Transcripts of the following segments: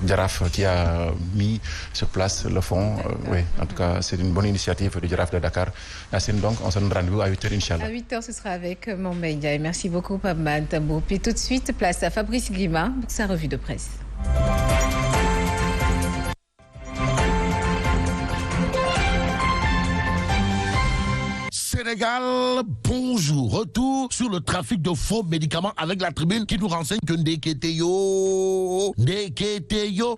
Jaraaf qui a mis sur place le fonds. Oui, en tout cas, c'est une bonne initiative du Jaraaf de Dakar. Yacine, donc, on se donne rendez-vous à 8h, Inch'Allah. À 8h, ce sera avec Mbaye Ndiaye. Merci beaucoup, Pape Matambo. Puis tout de suite, place à Fabrice Guima pour sa revue de presse. Sénégal, bonjour. Retour sur le trafic de faux médicaments avec la tribune qui nous renseigne que Ndeketeyo,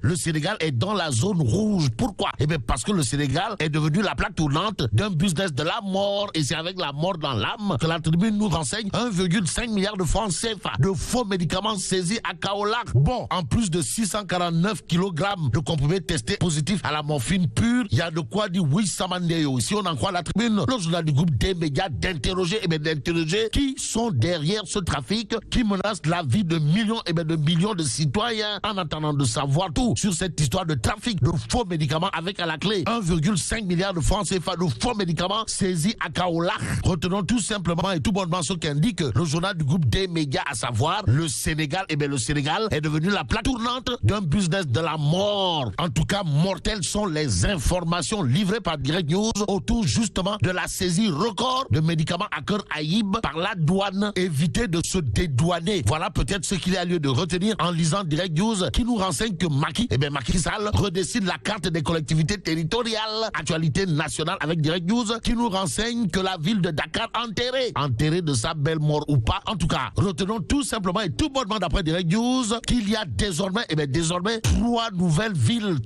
le Sénégal est dans la zone rouge. Pourquoi? Eh bien parce que le Sénégal est devenu la plaque tournante d'un business de la mort. Et c'est avec la mort dans l'âme que la tribune nous renseigne 1,5 milliard de francs CFA de faux médicaments saisis à Kaolack. Bon, en plus de 649 kg de comprimés testés positifs à la morphine pure, il y a de quoi dire oui Samandeyo. Si on en croit la tribune, le journal du groupe des médias d'interroger qui sont derrière ce trafic qui menace la vie de millions de millions de citoyens en attendant de savoir tout sur cette histoire de trafic de faux médicaments avec à la clé 1,5 milliard de francs CFA de faux médicaments saisis à Kaolack. Retenons tout simplement et tout bonnement ce qu'indique le journal du groupe des médias, à savoir le Sénégal. Le Sénégal est devenu la plaque tournante d'un business de la mort. En tout cas, mortelles sont les informations livrées par Direct News autour justement de la saisie record de médicaments à cœur Aïb par la douane. Éviter de se dédouaner. Voilà peut-être ce qu'il y a lieu de retenir en lisant Direct News qui nous renseigne que Macky Sall redessine la carte des collectivités territoriales. Actualité nationale avec Direct News qui nous renseigne que la ville de Dakar enterrée de sa belle mort ou pas. En tout cas, retenons tout simplement et tout bonnement d'après Direct News qu'il y a désormais trois nouvelles villes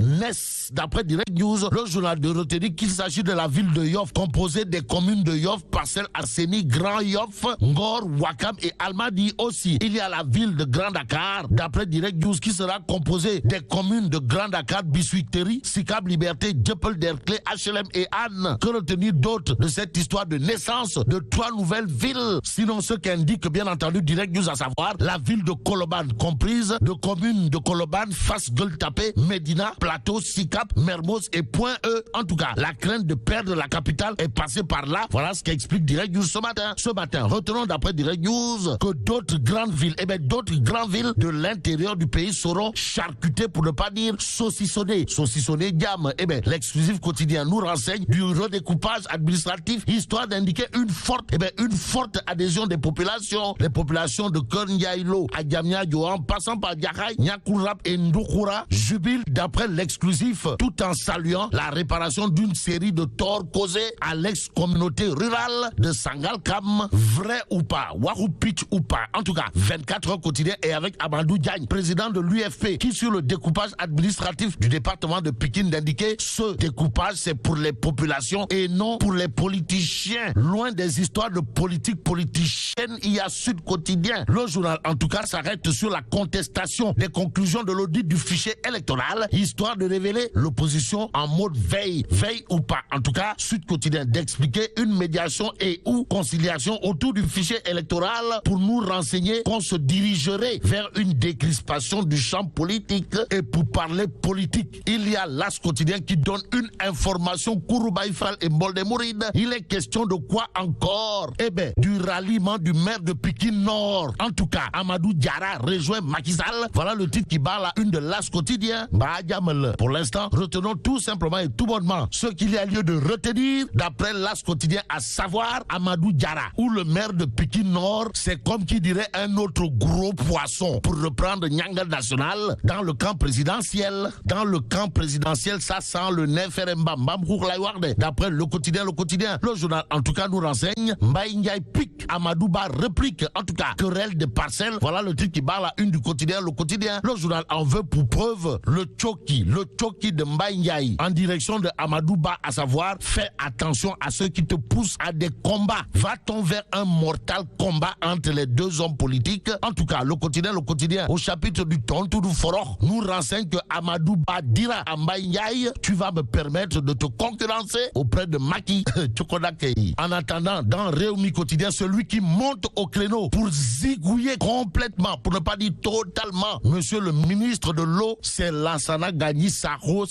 naissent. D'après Direct News, le journal de retenir qu'il s'agit de la ville de Yoff, composée des communes de Yoff, Parcelles Assainies, Grand Yoff, Ngor, Ouakam et Almadies aussi. Il y a la ville de Grand Dakar, d'après Direct News, qui sera composée des communes de Grand Dakar, Biscuiterie, Sicap Liberté, Dieuppeul Derklé, HLM et Anne. Que retenir d'autre de cette histoire de naissance de trois nouvelles villes? Sinon ce qu'indique bien entendu Direct News, à savoir la ville de Colobane, comprise de communes de Colobane, Fass, Gueule Tapée, Médina, Plateau, Sicap, Mermoz et Point-E. En tout cas, la crainte de perdre la capitale est passée par là. Voilà ce qu'explique Direct News ce matin. Retenons d'après Direct News que d'autres grandes villes de l'intérieur du pays seront charcutées, pour ne pas dire saucissonnées. Saucissonnées diam. L'exclusif quotidien nous renseigne du redécoupage administratif, histoire d'indiquer une forte adhésion des populations. Les populations de Kornyaïlo, Adjamnia, Johan, passant par Diakhaï, Nyakourab et Ndoukoura, jubilent d'après l'exclusif, tout en saluant la réparation d'une série de torts causés à l'ex-communauté rurale de Sangalkam. Vrai ou pas, Warou Pitch ou pas. En tout cas, 24 heures quotidien et avec Amadou Diagne, président de l'UFP, qui sur le découpage administratif du département de Pikine d'indiquer ce découpage c'est pour les populations et non pour les politiciens. Loin des histoires de politique politicienne, il y a Sud Quotidien. Le journal en tout cas s'arrête sur la contestation des conclusions de l'audit du fichier électoral, histoire de révéler l'opposition en mode veille ou pas. En tout cas, Sud Quotidien d'expliquer une médiation et ou conciliation autour du fichier électoral pour nous renseigner qu'on se dirigerait vers une décrispation du champ politique. Et pour parler politique, il y a l'As Quotidien qui donne une information Kouroubaïfal et Mboldemouride. Il est question de quoi encore? Du ralliement du maire de Pikine Nord. En tout cas, Amadou Diarra rejoint Macky Sall. Voilà le titre qui bat la une de l'As Quotidien. Pour l'instant, retenons tout simplement et tout bonnement ce qu'il y a lieu de retenir d'après l'As Quotidien, à savoir Amadou Diarra, ou le maire de Pikine Nord, c'est comme qui dirait un autre gros poisson, pour reprendre Nyanga National, dans le camp présidentiel. Dans le camp présidentiel, ça sent le Neferembam. D'après le quotidien, le journal en tout cas nous renseigne, Mbaye Ndiaye pique, Amadou Ba réplique. En tout cas, querelle des parcelles. Voilà le titre qui bat la une du quotidien, le quotidien. Le journal en veut pour preuve le choki de Mbaye Ndiaye en direction de Amadou Ba, à savoir, fais attention à ceux qui te poussent à des combats. Va-t-on vers un mortal combat entre les deux hommes politiques? En tout cas, le quotidien, au chapitre du Tontou du Foroch, nous renseigne que Amadou Ba dira à Mbaye Ndiaye, tu vas me permettre de te concurrencer auprès de Macky Tchokodakei. En attendant, dans Réumi Quotidien, celui qui monte au créneau pour zigouiller complètement, pour ne pas dire totalement, monsieur le ministre de l'eau, c'est Lansana Gagny Sakho,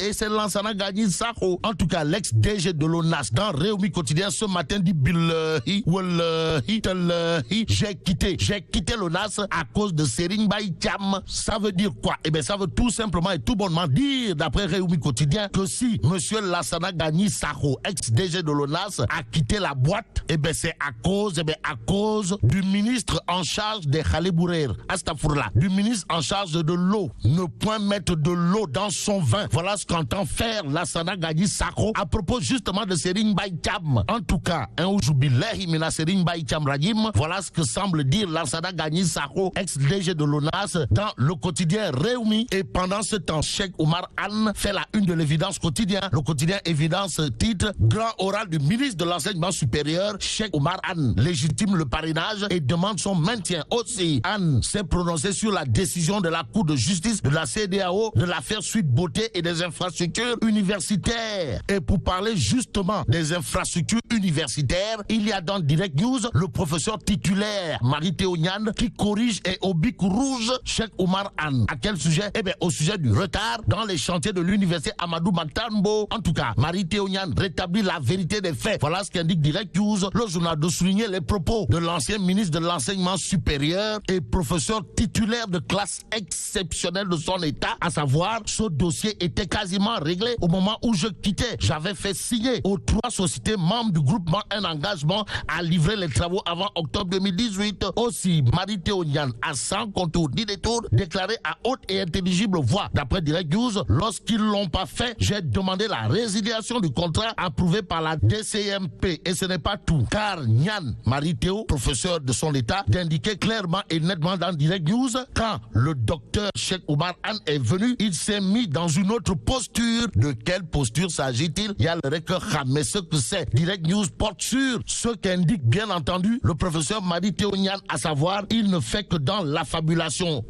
et c'est Lansana Gagny Sakho. En tout cas, cas, l'ex-DG de l'ONAS dans Réumi Quotidien ce matin dit billahi, wallahi, tallahi, j'ai quitté l'ONAS à cause de Serigne Mbaye Thiam. Ça veut dire quoi? Eh bien, ça veut tout simplement et tout bonnement dire, d'après Réumi Quotidien, que si monsieur Lassana Gagny Sakho, ex-DG de l'ONAS, a quitté la boîte, eh bien, c'est à cause du ministre en charge des Khalébourer, Astafourla, du ministre en charge de l'eau. Ne point mettre de l'eau dans son vin. Voilà ce qu'entend faire Lassana Gagny Sakho à propos justement de Serigne Mbaye Thiam. En tout cas, un oujubillahi mina Serigne Mbaye Thiam Rajim, voilà ce que semble dire Lassana Gagny Sakho, ex-DG de l'ONAS, dans le quotidien Réumi. Et pendant ce temps, Cheikh Oumar Anne fait la une de l'Évidence quotidien. Le quotidien Évidence titre Grand oral du ministre de l'Enseignement supérieur, Cheikh Oumar Anne légitime le parrainage et demande son maintien. Aussi, Anne s'est prononcé sur la décision de la Cour de justice de la CEDEAO de l'affaire Sweet Beauté et des infrastructures universitaires. Et pour parler justement des infrastructures universitaires, il y a dans Direct News le professeur titulaire Marie-Théo Niane qui corrige et au bic rouge Cheikh Oumar Anne. À quel sujet? Eh bien, au sujet du retard dans les chantiers de l'université Amadou Mahtarmbo. En tout cas, Marie-Théo Niane rétablit la vérité des faits. Voilà ce qu'indique Direct News. Le journal de souligner les propos de l'ancien ministre de l'Enseignement supérieur et professeur titulaire de classe exceptionnelle de son état, à savoir, ce dossier était quasiment réglé au moment où je quittais. J'avais fait signer aux 3 sociétés membres du groupement un engagement à livrer les travaux avant octobre 2018. Aussi, Marie-Théo Niane a sans contour ni détour déclaré à haute et intelligible voix, d'après Direct News, lorsqu'ils l'ont pas fait, j'ai demandé la résiliation du contrat approuvé par la DCMP. Et ce n'est pas tout, car Niane Marie-Théo, professeur de son état, d'indiquer clairement et nettement dans Direct News, quand le docteur Cheikh Oumar Anne est venu, il s'est mis dans une autre posture. De quelle posture s'agit-il? Il y a le record, mais ce que c'est, Direct News porte sur ce qu'indique bien entendu le professeur Marie-Théo Niane, à savoir, il ne fait que dans l'affabulation.